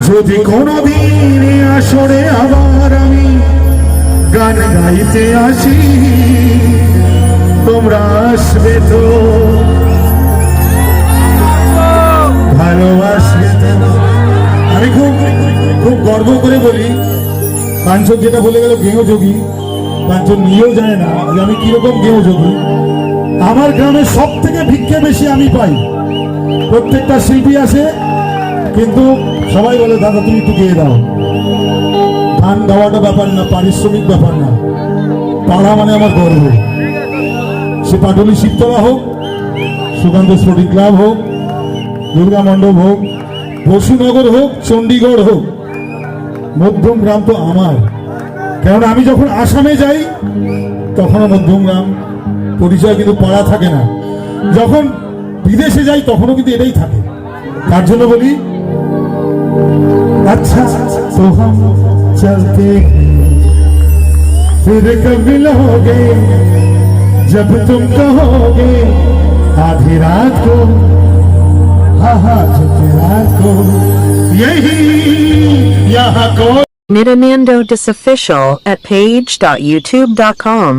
যদি কোনদিন আসরে আবার আমি গান গাইতে আসি, তোমরা আসবে তো, ভালোবাসবে তো। আমি খুব খুব গর্ব করে বলি, কাঞ্চন যেটা বলে গেল গেঁয়ো যোগী, কাঞ্চন নিয়েও জানে না যে আমি কিরকম গেঁয়ো যোগী। আমার গ্রামে সব থেকে ভিক্ষে বেশি আমি পাই। প্রত্যেকটা শিল্পী আসে, কিন্তু সবাই বলে দাদা তুমি একটু গেয়ে দাও। গান গাওয়াটা ব্যাপার না, পারিশ্রমিক ব্যাপার না, পাড়া মানে আমার গর্ব। সে পাটলি শিবতলা হোক, সুকান্ত স্পোর্টিং ক্লাব হোক, দুর্গা মণ্ডপ হোক, বসুনগর হোক, চণ্ডীগড় হোক, মধ্যমগ্রাম তো আমার। কেননা আমি যখন আসামে যাই তখনও মধ্যমগ্রাম পরিচয়, কিন্তু পাড়া থাকে না। যখন বিদেশে যাই তখনও কিন্তু এটাই থাকে। তার জন্য বলি अच्छा तो हम चलते फिर कब मिलोगे जब तुम कहोगे आधी रात को, हाँ हाँ रात को यही यहाँ को। Nityanando Disofficial at page.youtube.com